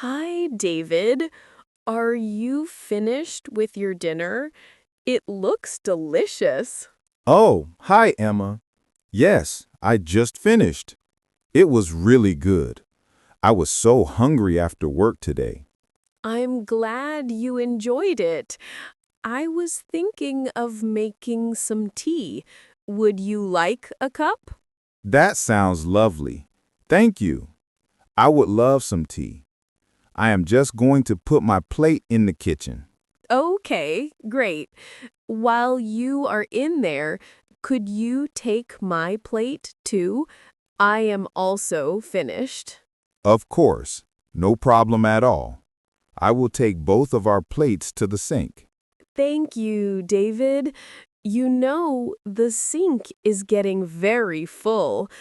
Hi, David. Are you finished with your dinner? It looks delicious. Oh, hi, Emma. Yes, I just finished. It was really good. I was so hungry after work today. I'm glad you enjoyed it. I was thinking of making some tea. Would you like a cup? That sounds lovely. Thank you. I would love some tea. I am just going to put my plate in the kitchen. Okay, great. While you are in there, could you take my plate too? I am also finished. Of course, no problem at all. I will take both of our plates to the sink. Thank you, David. You know, the sink is getting very full.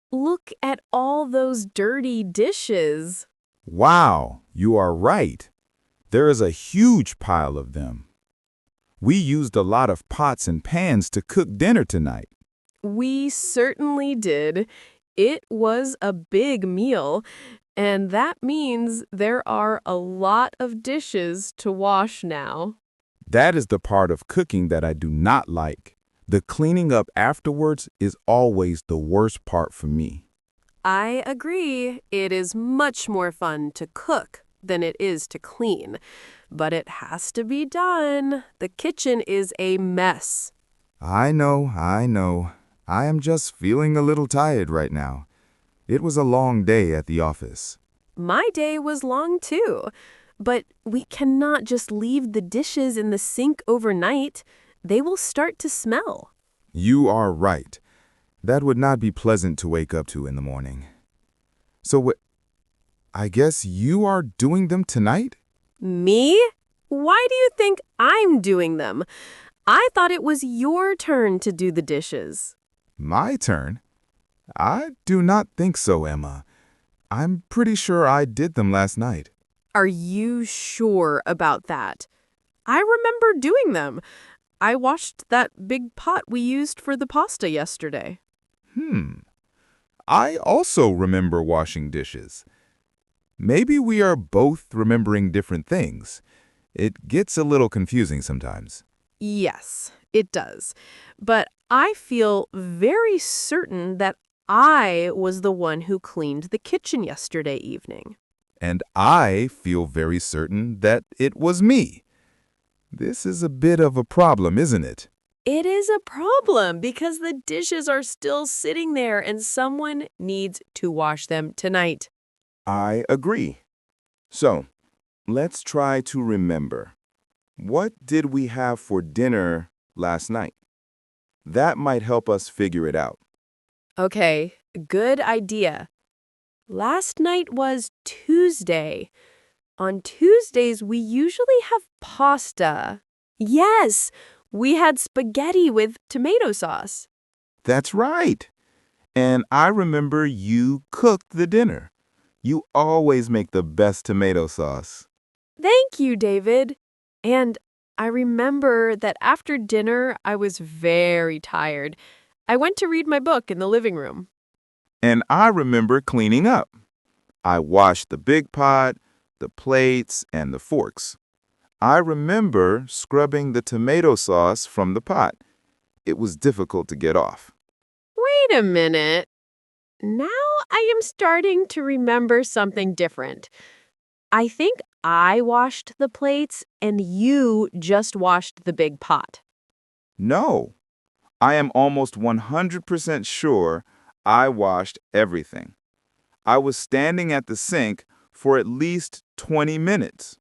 Look at all those dirty dishes. Wow, you are right. There is a huge pile of them. We used a lot of pots and pans to cook dinner tonight. We certainly did. It was a big meal, and that means there are a lot of dishes to wash now. That is the part of cooking that I do not like. The cleaning up afterwards is always the worst part for me. I agree. It is much more fun to cook than it is to clean, but it has to be done. The kitchen is a mess. I know. I am just feeling a little tired right now. It was a long day at the office. My day was long too, but we cannot just leave the dishes in the sink overnight. They will start to smell. You are right. That would not be pleasant to wake up to in the morning. So, I guess you are doing them tonight? Me? Why do you think I'm doing them? I thought it was your turn to do the dishes. My turn? I do not think so, Emma. I'm pretty sure I did them last night. Are you sure about that? I remember doing them. I washed that big pot we used for the pasta yesterday. I also remember washing dishes. Maybe we are both remembering different things. It gets a little confusing sometimes. Yes, it does. But I feel very certain that I was the one who cleaned the kitchen yesterday evening. And I feel very certain that it was me. This is a bit of a problem, isn't it? It is a problem because the dishes are still sitting there and someone needs to wash them tonight. I agree. So, let's try to remember. What did we have for dinner last night? That might help us figure it out. Okay, good idea. Last night was Tuesday. On Tuesdays, we usually have pasta. Yes, we had spaghetti with tomato sauce. That's right. And I remember you cooked the dinner. You always make the best tomato sauce. Thank you, David. And I remember that after dinner, I was very tired. I went to read my book in the living room. And I remember cleaning up. I washed the big pot, the plates, and the forks. I remember scrubbing the tomato sauce from the pot. It was difficult to get off. Wait a minute. Now I am starting to remember something different. I think I washed the plates and you just washed the big pot. No, I am almost 100% sure I washed everything. I was standing at the sink for at least 20 minutes.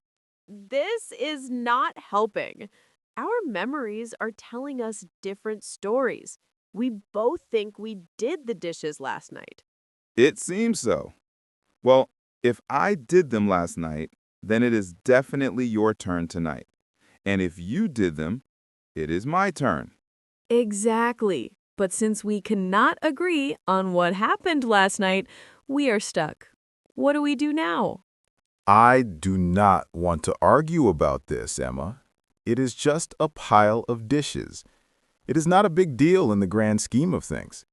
This is not helping. Our memories are telling us different stories. We both think we did the dishes last night. It seems so. Well, if I did them last night, then it is definitely your turn tonight. And if you did them, it is my turn. Exactly. But since we cannot agree on what happened last night, we are stuck. What do we do now? I do not want to argue about this, Emma. It is just a pile of dishes. It is not a big deal in the grand scheme of things.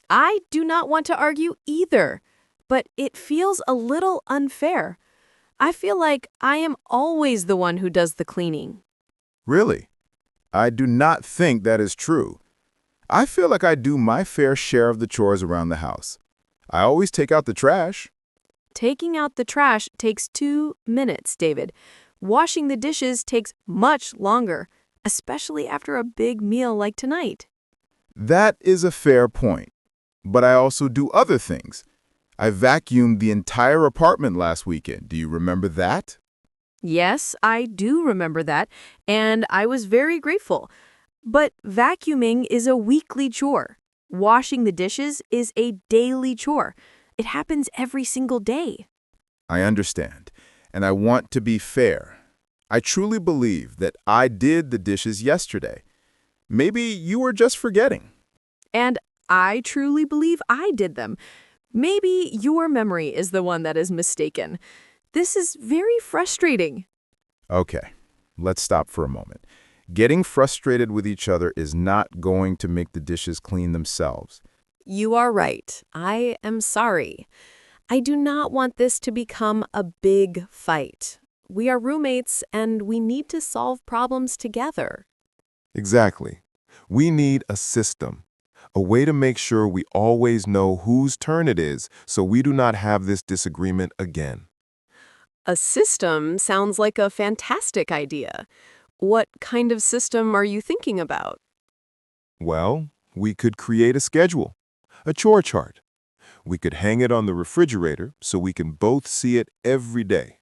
I do not want to argue either, but it feels a little unfair. I feel like I am always the one who does the cleaning. Really? I do not think that is true. I feel like I do my fair share of the chores around the house. I always take out the trash. Taking out the trash takes 2 minutes, David. Washing the dishes takes much longer, especially after a big meal like tonight. That is a fair point. But I also do other things. I vacuumed the entire apartment last weekend. Do you remember that? Yes, I do remember that, and I was very grateful. But vacuuming is a weekly chore. Washing the dishes is a daily chore. It happens every single day. I understand, and I want to be fair. I truly believe that I did the dishes yesterday. Maybe you were just forgetting. And I truly believe I did them. Maybe your memory is the one that is mistaken. This is very frustrating. Okay, let's stop for a moment. Getting frustrated with each other is not going to make the dishes clean themselves. You are right. I am sorry. I do not want this to become a big fight. We are roommates and we need to solve problems together. Exactly. We need a system, a way to make sure we always know whose turn it is so we do not have this disagreement again. A system sounds like a fantastic idea. What kind of system are you thinking about? Well, we could create a schedule, a chore chart. We could hang it on the refrigerator so we can both see it every day.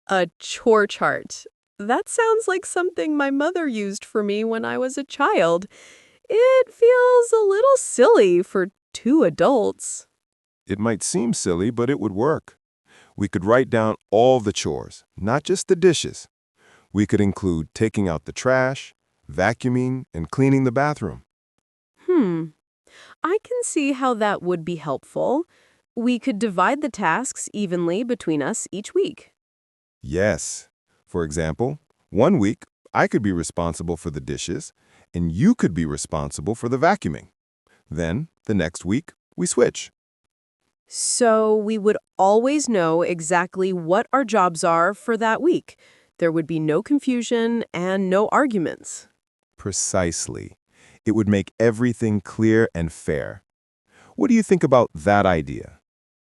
A chore chart. That sounds like something my mother used for me when I was a child. It feels a little silly for two adults. It might seem silly, but it would work. We could write down all the chores, not just the dishes. We could include taking out the trash, vacuuming, and cleaning the bathroom. Hmm. I can see how that would be helpful. We could divide the tasks evenly between us each week. Yes. For example, one week I could be responsible for the dishes, and you could be responsible for the vacuuming. Then, the next week, we switch. So we would always know exactly what our jobs are for that week. There would be no confusion and no arguments. Precisely. It would make everything clear and fair. What do you think about that idea?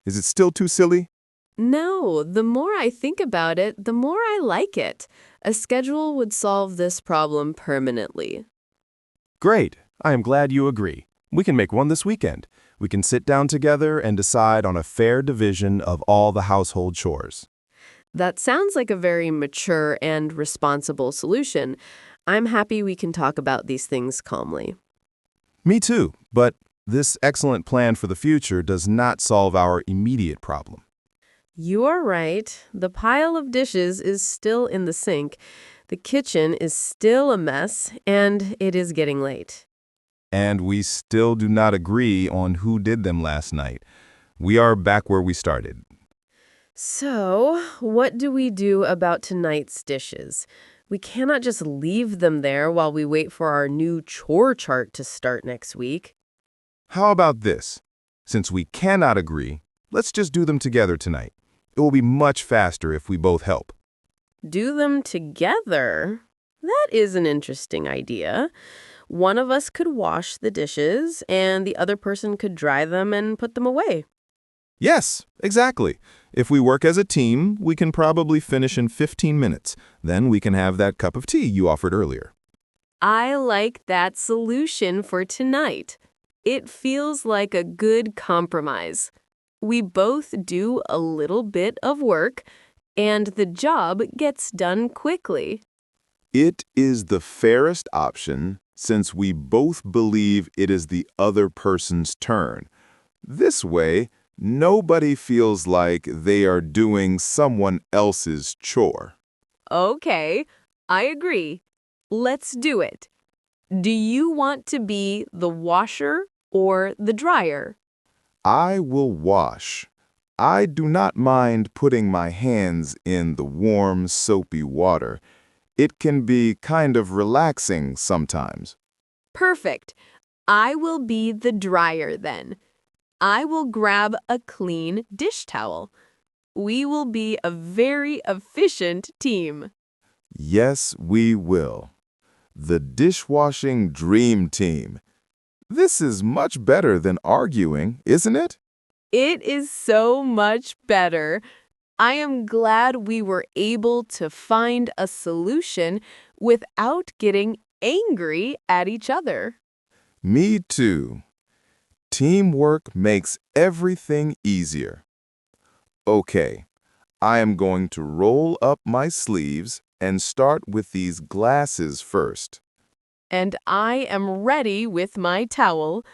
Is it still too silly? No, the more I think about it, the more I like it. A schedule would solve this problem permanently. Great. I am glad you agree. We can make one this weekend. We can sit down together and decide on a fair division of all the household chores. That sounds like a very mature and responsible solution. I'm happy we can talk about these things calmly. Me too, but this excellent plan for the future does not solve our immediate problem. You are right. The pile of dishes is still in the sink. The kitchen is still a mess, and it is getting late. And we still do not agree on who did them last night. We are back where we started. So, what do we do about tonight's dishes? We cannot just leave them there while we wait for our new chore chart to start next week. How about this? Since we cannot agree, let's just do them together tonight. It will be much faster if we both help. Do them together? That is an interesting idea. One of us could wash the dishes, and the other person could dry them and put them away. Yes, exactly. If we work as a team, we can probably finish in 15 minutes. Then we can have that cup of tea you offered earlier. I like that solution for tonight. It feels like a good compromise. We both do a little bit of work, and the job gets done quickly. It is the fairest option since we both believe it is the other person's turn. This way, nobody feels like they are doing someone else's chore. Okay, I agree. Let's do it. Do you want to be the washer or the dryer? I will wash. I do not mind putting my hands in the warm, soapy water. It can be kind of relaxing sometimes. Perfect. I will be the dryer then. I will grab a clean dish towel. We will be a very efficient team. Yes, we will. The dishwashing dream team. This is much better than arguing, isn't it? It is so much better. I am glad we were able to find a solution without getting angry at each other. Me too. Teamwork makes everything easier. Okay, I am going to roll up my sleeves and start with these glasses first. And I am ready with my towel.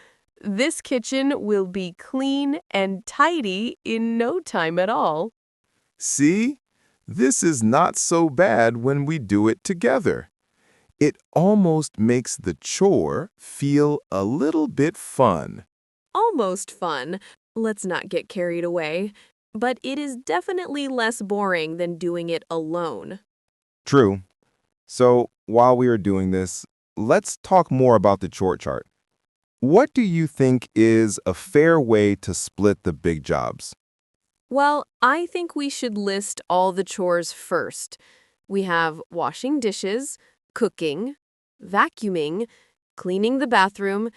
This kitchen will be clean and tidy in no time at all. See? This is not so bad when we do it together. It almost makes the chore feel a little bit fun. Almost fun. Let's not get carried away. But it is definitely less boring than doing it alone. True. So, while we are doing this, let's talk more about the chore chart. What do you think is a fair way to split the big jobs? Well, I think we should list all the chores first. We have washing dishes, cooking, vacuuming, cleaning the bathroom,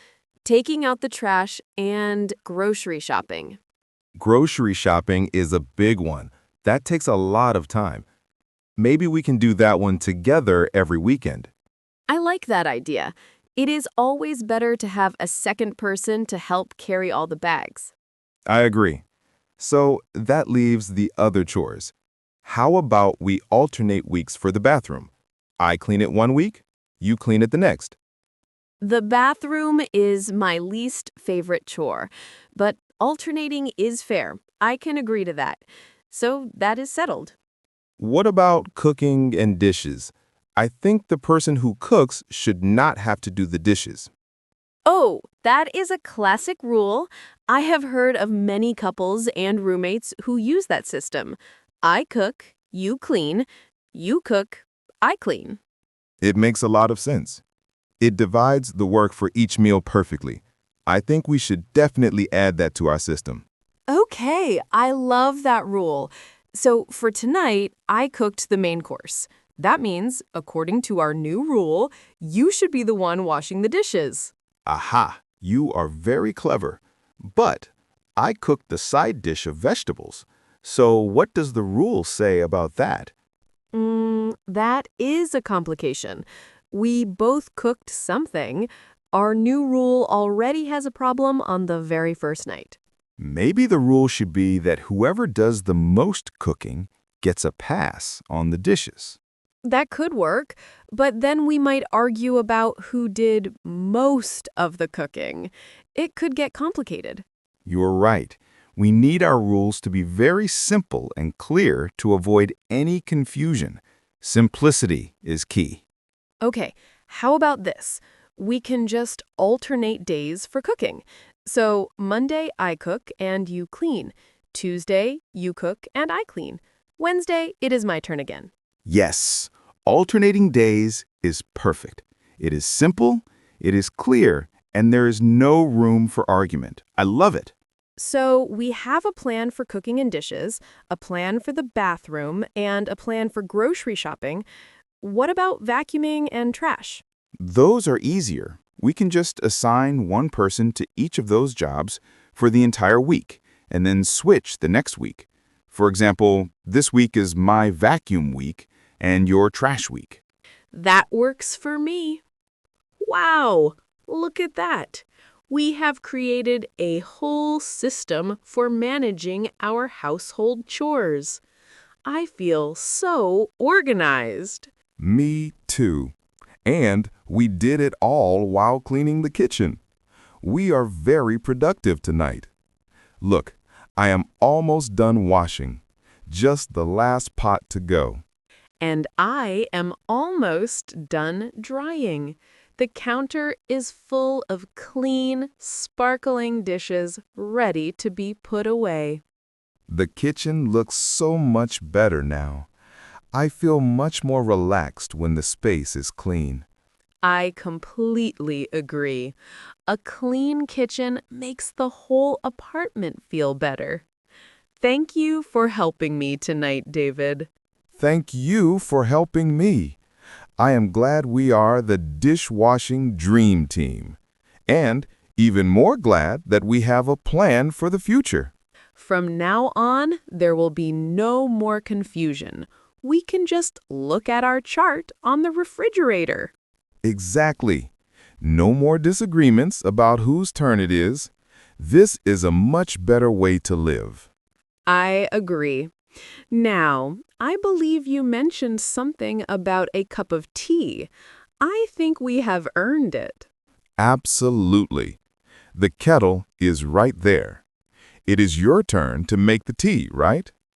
taking out the trash, and grocery shopping. Grocery shopping is a big one. That takes a lot of time. Maybe we can do that one together every weekend. I like that idea. It is always better to have a second person to help carry all the bags. I agree. So that leaves the other chores. How about we alternate weeks for the bathroom? I clean it one week, you clean it the next. The bathroom is my least favorite chore, but alternating is fair. I can agree to that. So that is settled. What about cooking and dishes? I think the person who cooks should not have to do the dishes. Oh, that is a classic rule. I have heard of many couples and roommates who use that system. I cook, you clean. You cook, I clean. It makes a lot of sense. It divides the work for each meal perfectly. I think we should definitely add that to our system. Okay, I love that rule. So for tonight, I cooked the main course. That means, according to our new rule, you should be the one washing the dishes. Aha, you are very clever. But I cooked the side dish of vegetables. So what does the rule say about that? That is a complication. We both cooked something. Our new rule already has a problem on the very first night. Maybe the rule should be that whoever does the most cooking gets a pass on the dishes. That could work, but then we might argue about who did most of the cooking. It could get complicated. You're right. We need our rules to be very simple and clear to avoid any confusion. Simplicity is key. Okay, how about this? We can just alternate days for cooking. So Monday I cook and you clean. Tuesday you cook and I clean. Wednesday it is my turn again. Yes, alternating days is perfect. It is simple, it is clear, and there is no room for argument. I love it. So we have a plan for cooking and dishes, a plan for the bathroom, and a plan for grocery shopping. What about vacuuming and trash? Those are easier. We can just assign one person to each of those jobs for the entire week and then switch the next week. For example, this week is my vacuum week and your trash week. That works for me. Wow, look at that. We have created a whole system for managing our household chores. I feel so organized. Me too. And we did it all while cleaning the kitchen. We are very productive tonight. Look, I am almost done washing. Just the last pot to go. And I am almost done drying. The counter is full of clean, sparkling dishes ready to be put away. The kitchen looks so much better now. I feel much more relaxed when the space is clean. I completely agree. A clean kitchen makes the whole apartment feel better. Thank you for helping me tonight, David. Thank you for helping me. I am glad we are the dishwashing dream team. And even more glad that we have a plan for the future. From now on, there will be no more confusion. We can just look at our chart on the refrigerator. Exactly. No more disagreements about whose turn it is. This is a much better way to live. I agree. Now, I believe you mentioned something about a cup of tea. I think we have earned it. Absolutely. The kettle is right there. It is your turn to make the tea, right?